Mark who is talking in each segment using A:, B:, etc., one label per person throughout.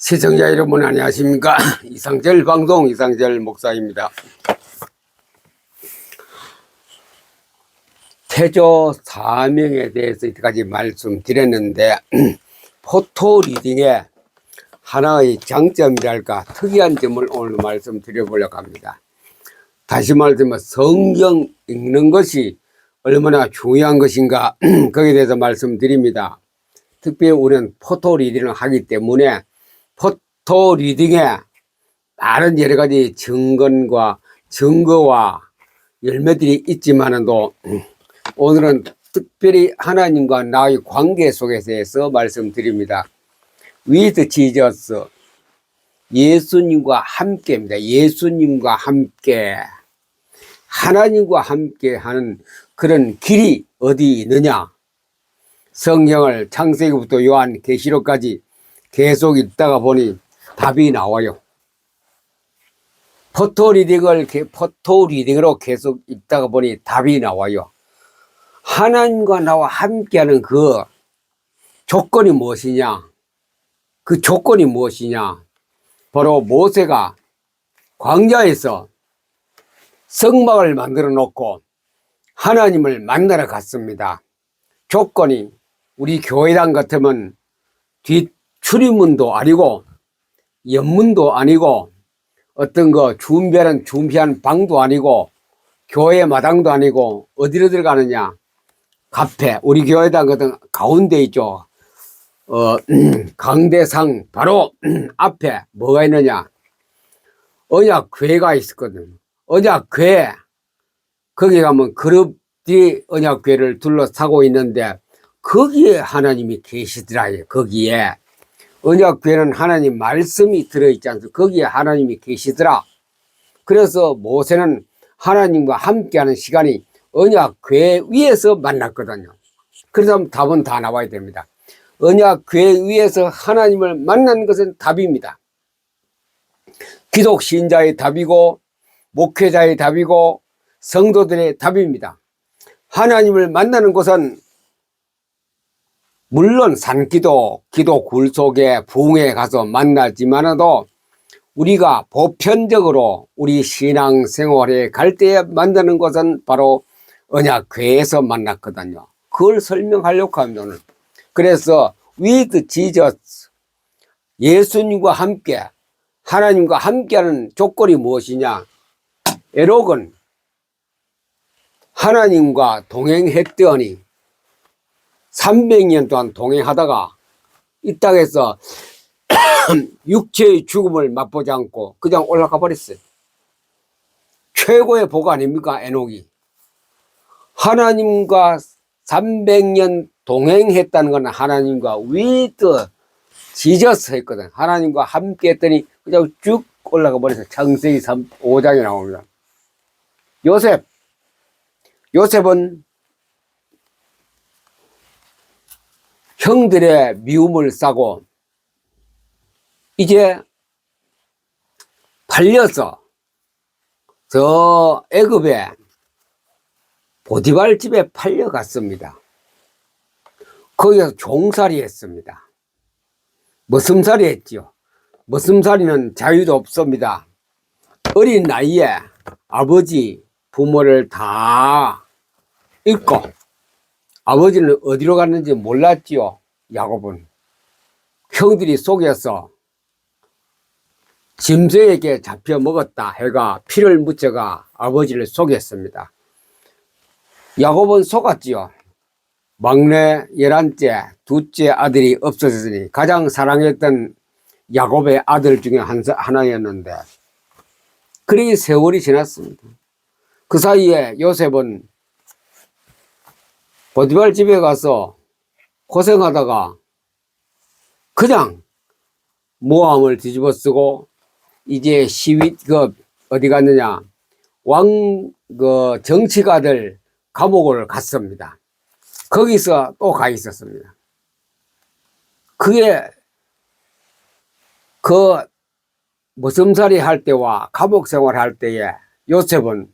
A: 시청자 여러분 안녕하십니까. 이상철 방송 이상철 목사입니다. 태조 사명에 대해서 이때까지 말씀드렸는데 포토 리딩의 하나의 장점이랄까 특이한 점을 오늘 말씀드려보려고 합니다. 다시 말하면 성경 읽는 것이 얼마나 중요한 것인가 거기에 대해서 말씀드립니다. 특별히 우리는 포토 리딩을 하기 때문에 포토 리딩에 다른 여러 가지 증거와 열매들이 있지만도 오늘은 특별히 하나님과 나의 관계 속에서 말씀드립니다. With Jesus, 예수님과 함께입니다. 예수님과 함께, 하나님과 함께 하는 그런 길이 어디 있느냐? 성경을 창세기부터 요한계시록까지 계속 읽다가 보니 답이 나와요. 포토 리딩으로 계속 읽다가 보니 답이 나와요. 하나님과 나와 함께하는 그 조건이 무엇이냐? 그 조건이 무엇이냐? 바로 모세가 광야에서 성막을 만들어 놓고 하나님을 만나러 갔습니다. 조건이 우리 교회당 같으면 출입문도 아니고 옆문도 아니고 어떤 거 준비한 방도 아니고 교회 마당도 아니고 어디로 들어가느냐? 카페, 우리 교회당 같은 가운데 있죠. 강대상 바로 앞에 뭐가 있느냐? 언약궤가 있었거든. 언약궤, 거기 가면 그룹들이 언약궤를 둘러싸고 있는데 거기에 하나님이 계시더라. 거기에 언약궤는 하나님 말씀이 들어있지 않습니까? 거기에 하나님이 계시더라. 그래서 모세는 하나님과 함께하는 시간이 언약궤 위에서 만났거든요. 그래서 답은 다 나와야 됩니다. 언약궤 위에서 하나님을 만난 것은 답입니다. 기독 신자의 답이고 목회자의 답이고 성도들의 답입니다. 하나님을 만나는 곳은 물론 산기도 기도 굴 속에 부흥에 가서 만나지만도 우리가 보편적으로 우리 신앙생활에 갈 때 만나는 것은 바로 언약궤에서 만났거든요. 그걸 설명하려고 합니다. 오늘. 그래서 with Jesus, 예수님과 함께 하나님과 함께하는 조건이 무엇이냐? 에녹은 하나님과 동행했더니 300년 동안 동행하다가 이 땅에서 육체의 죽음을 맛보지 않고 그냥 올라가 버렸어요. 최고의 복 아닙니까? 에녹이. 하나님과 300년 동행했다는 건 하나님과 with Jesus 했거든. 하나님과 함께 했더니 그냥 쭉 올라가 버려서 창세기 5장에 나옵니다. 요셉은 형들의 미움을 싸고 이제 팔려서 저 애굽에 보디발 집에 팔려갔습니다. 거기서 종살이 했습니다. 머슴살이 했지요. 머슴살이는 자유도 없습니다. 어린 나이에 아버지 부모를 다 잃고 아버지는 어디로 갔는지 몰랐지요. 야곱은 형들이 속여서 짐승에게 잡혀 먹었다 해가 피를 묻혀가 아버지를 속였습니다. 야곱은 속았지요. 막내 11째 둘째 아들이 없어졌으니 가장 사랑했던 야곱의 아들 중에 하나였는데 그렇게 세월이 지났습니다. 그 사이에 요셉은 보디발 집에 가서 고생하다가 그냥 모함을 뒤집어 쓰고 이제 어디 갔느냐? 정치가들 감옥을 갔습니다. 거기서 또 가 있었습니다. 그게 머슴살이 할 때와 감옥 생활할 때에 요셉은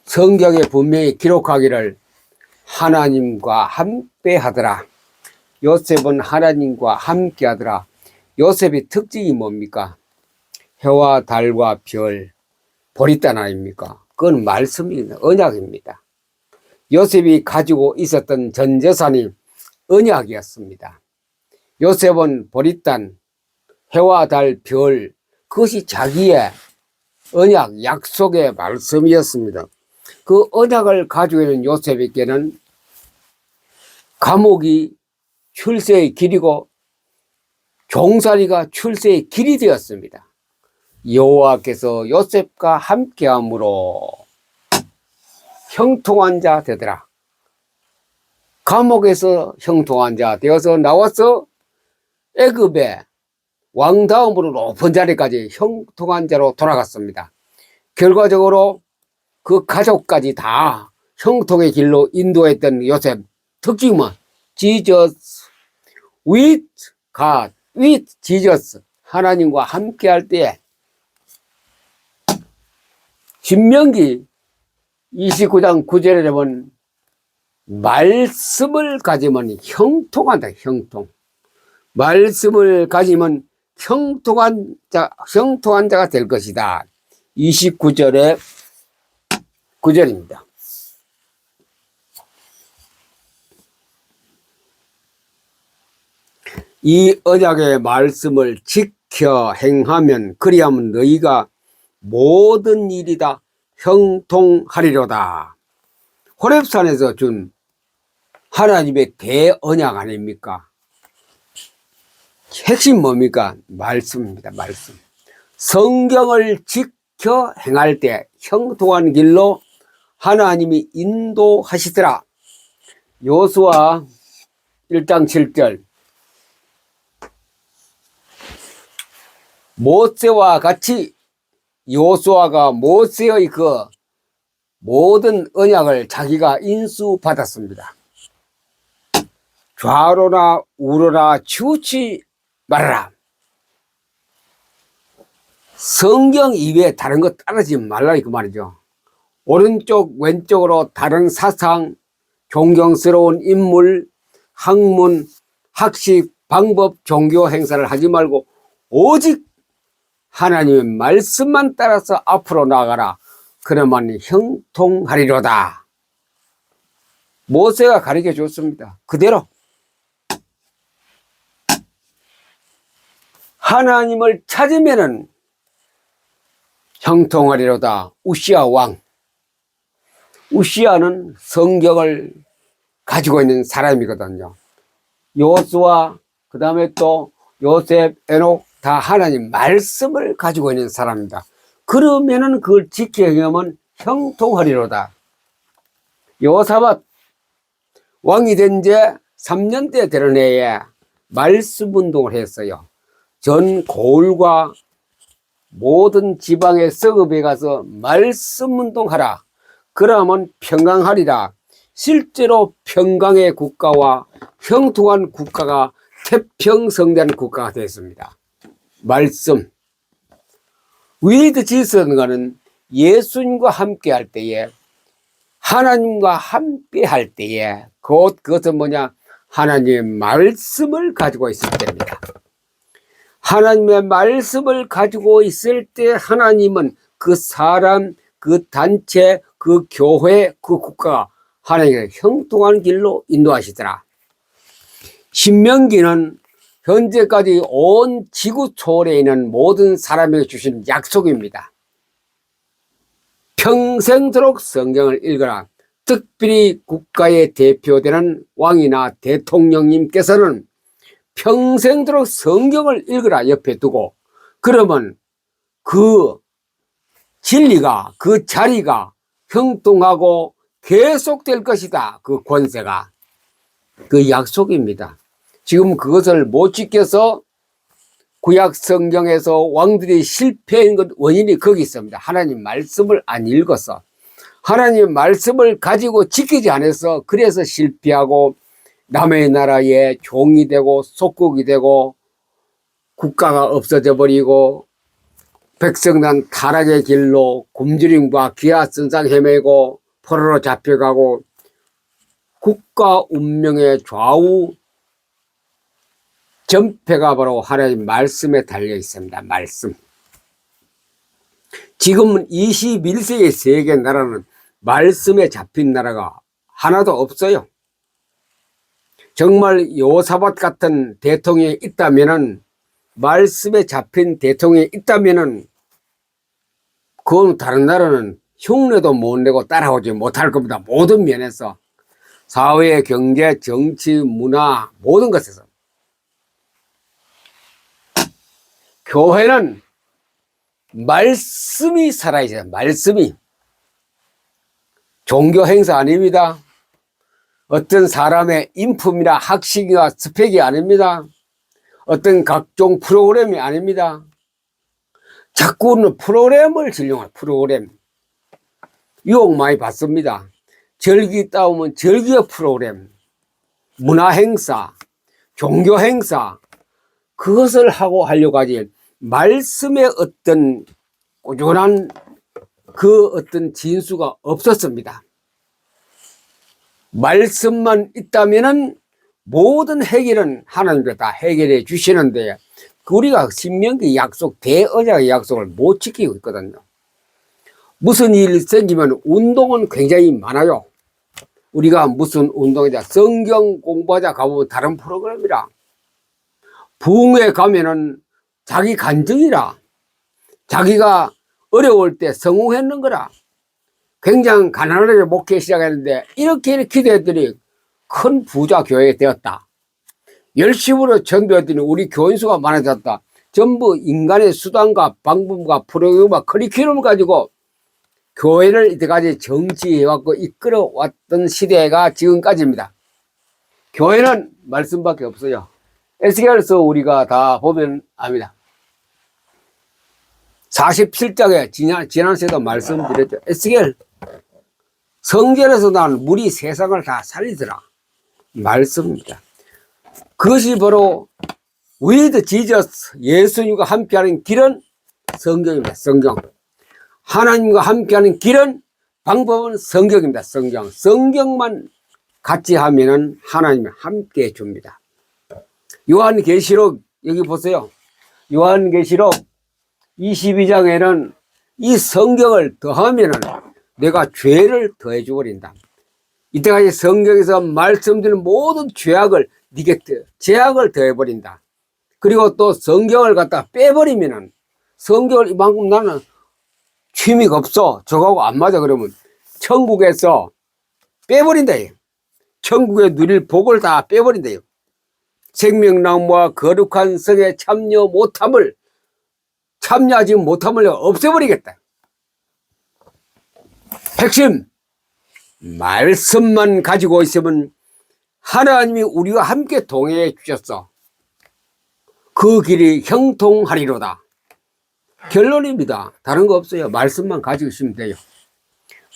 A: 성경에 분명히 기록하기를 하나님과 함께 하더라. 요셉은 하나님과 함께 하더라. 요셉의 특징이 뭡니까? 해와 달과 별, 보리단 아닙니까? 그건 말씀입니다. 언약입니다. 요셉이 가지고 있었던 전 재산이 언약이었습니다. 요셉은 보리단, 해와 달, 별, 그것이 자기의 언약, 약속의 말씀이었습니다. 그 언약을 가지고 있는 요셉에게는 감옥이 출세의 길이고 종살이가 출세의 길이 되었습니다. 여호와께서 요셉과 함께함으로 형통한 자 되더라. 감옥에서 형통한 자 되어서 나와서 애굽의 왕 다음으로 높은 자리까지 형통한 자로 돌아갔습니다. 결과적으로 그 가족까지 다 형통의 길로 인도했던 요셉. 특징은 Jesus with God, with Jesus. 하나님과 함께 할 때에 신명기 29장 9절에 보면 말씀을 가지면 형통한다. 형통. 말씀을 가지면 형통한 자가 될 것이다. 29절의 9절입니다. 이 언약의 말씀을 지켜 행하면 그리하면 너희가 모든 일이 다 형통하리로다. 호렙산에서 준 하나님의 대언약 아닙니까? 핵심 뭡니까? 말씀입니다. 말씀. 성경을 지켜 행할 때 형통한 길로 하나님이 인도하시더라. 여호수아 1장 7절. 모세와 같이 여호수아가 모세의 그 모든 언약을 자기가 인수받았습니다. 좌로나 우로나 치우치 말아라. 성경 이외에 다른 거 따르지 말라 그 말이죠. 오른쪽 왼쪽으로 다른 사상, 존경스러운 인물, 학문, 학식, 방법, 종교 행사를 하지 말고 오직 하나님의 말씀만 따라서 앞으로 나가라. 그러면 형통하리로다. 모세가 가르쳐 줬습니다. 그대로 하나님을 찾으면은 형통하리로다. 우시아 왕. 우시아는 성경을 가지고 있는 사람이거든요. 여호수아, 그 다음에 또 요셉, 에녹 다 하나님 말씀을 가지고 있는 사람입니다. 그러면은 그걸 지켜 행하면 형통하리로다. 여호사밧 왕이 된 지 3년째 되는 해에 말씀 운동을 했어요. 전 고을과 모든 지방의 성읍에 가서 말씀 운동하라. 그러면 평강하리라. 실제로 평강의 국가와 형통한 국가가 태평성대한 국가가 됐습니다. 말씀. 위드 지스는 예수님과 함께 할 때에, 하나님과 함께 할 때에, 그것은 뭐냐? 하나님의 말씀을 가지고 있을 때입니다. 하나님의 말씀을 가지고 있을 때 하나님은 그 사람, 그 단체, 그 교회, 그 국가가 하나님의 형통한 길로 인도하시더라. 신명기는 현재까지 온 지구 초월에 있는 모든 사람에게 주신 약속입니다. 평생도록 성경을 읽어라. 특별히 국가의 대표되는 왕이나 대통령님께서는 평생도록 성경을 읽으라 옆에 두고, 그러면 그 진리가, 그 자리가 형통하고 계속될 것이다. 그 권세가. 그 약속입니다. 지금 그것을 못 지켜서 구약 성경에서 왕들이 실패한 것 원인이 거기 있습니다. 하나님 말씀을 안 읽어서, 하나님 말씀을 가지고 지키지 않아서, 그래서 실패하고 남의 나라의 종이 되고 속국이 되고 국가가 없어져 버리고 백성단 타락의 길로 굶주림과 기아선상 헤매고 포로로 잡혀가고 국가 운명의 좌우 전패가 바로 하나님 말씀에 달려 있습니다. 말씀. 지금은 21세기 세계 나라는 말씀에 잡힌 나라가 하나도 없어요. 정말 요사밧 같은 대통령이 있다면은, 말씀에 잡힌 대통령이 있다면은, 그건 다른 나라는 흉내도 못 내고 따라오지 못할 겁니다. 모든 면에서. 사회, 경제, 정치, 문화, 모든 것에서. 교회는 말씀이 살아있어요. 말씀이. 종교 행사 아닙니다. 어떤 사람의 인품이나 학식이나 스펙이 아닙니다. 어떤 각종 프로그램이 아닙니다. 자꾸는 프로그램을 진용할 프로그램. 유혹 많이 받습니다. 절기 따오면 절기의 프로그램, 문화 행사, 종교 행사, 그것을 하려고 하지, 말씀의 어떤 꾸준한 그 어떤 진수가 없었습니다. 말씀만 있다면은 모든 해결은 하나님께서 다 해결해 주시는데, 우리가 신명기 약속, 대언약의 약속을 못 지키고 있거든요. 무슨 일 생기면 운동은 굉장히 많아요. 우리가 무슨 운동이냐, 성경 공부하자 가보면 다른 프로그램이라, 부흥회 가면은 자기 간증이라, 자기가 어려울 때 성공했는 거라, 굉장히 가난하게 목회 시작했는데 이렇게 기도했더니 큰 부자 교회가 되었다. 열심으로 전도했더니 우리 교인 수가 많아졌다. 전부 인간의 수단과 방법과 프로그램과 커리큘럼을 가지고 교회를 이때까지 정치해왔고 이끌어왔던 시대가 지금까지입니다. 교회는 말씀밖에 없어요. 에스겔서 우리가 다 보면 압니다. 47장에 지난 시간에도 말씀드렸죠. 에스겔 성전에서 난 물이 세상을 다 살리더라. 말씀입니다. 그것이 바로 with Jesus, 예수님과 함께하는 길은 성경입니다. 성경. 하나님과 함께하는 길은, 방법은 성경입니다. 성경. 성경만 같이 하면은 하나님이 함께 해줍니다. 요한계시록 여기 보세요. 요한계시록 22장에는 이 성경을 더하면은 내가 죄를 더해 주버린다. 이때까지 성경에서 말씀드린 모든 죄악을 네게 죄악을 더해 버린다. 그리고 또 성경을 갖다 빼버리면은, 성경을 이만큼 나는 취미가 없어, 저거하고 안 맞아, 그러면 천국에서 빼버린다. 천국에 누릴 복을 다 빼버린다. 생명나무와 거룩한 성에 참여하지 못함을 없애버리겠다. 핵심, 말씀만 가지고 있으면 하나님이 우리와 함께 동행해 주셨어. 그 길이 형통하리로다. 결론입니다. 다른 거 없어요. 말씀만 가지고 있으면 돼요.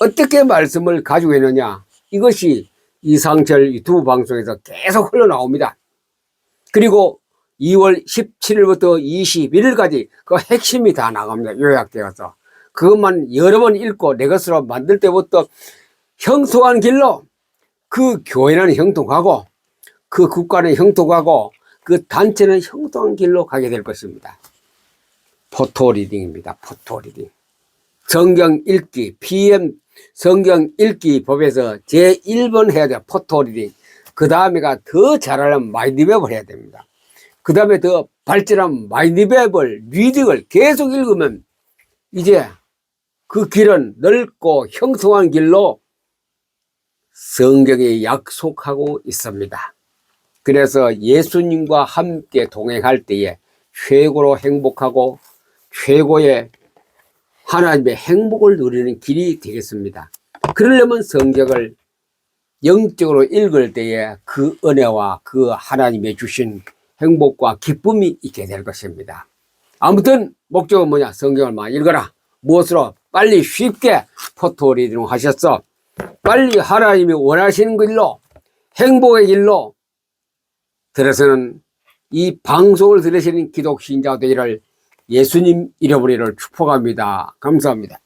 A: 어떻게 말씀을 가지고 있느냐, 이것이 이상철 유튜브 방송에서 계속 흘러나옵니다. 그리고 2월 17일부터 21일까지 그 핵심이 다 나갑니다. 요약되어서. 그것만 여러 번 읽고 내 것으로 만들 때부터 형통한 길로, 그 교회는 형통하고, 그 국가는 형통하고, 그 단체는 형통한 길로 가게 될 것입니다. 포토리딩입니다. 포토리딩. 성경 읽기, PM 성경 읽기 법에서 제1번 해야 돼요. 포토리딩. 그 다음에가 더 잘하려면 마인드맵을 해야 됩니다. 그 다음에 더 발전한 마인드맵을, 리딩을 계속 읽으면 이제 그 길은 넓고 형통한 길로 성경이 약속하고 있습니다. 그래서 예수님과 함께 동행할 때에 최고로 행복하고 최고의 하나님의 행복을 누리는 길이 되겠습니다. 그러려면 성경을 영적으로 읽을 때에 그 은혜와 그 하나님의 주신 행복과 기쁨이 있게 될 것입니다. 아무튼 목적은 뭐냐? 성경을 많이 읽어라. 무엇으로? 빨리 쉽게 포토리딩 하셨어. 빨리 하나님이 원하시는 길로, 행복의 길로 들어서는 이 방송을 들으시는 기독 신자 되기를 예수님 이름으로 축복합니다. 감사합니다.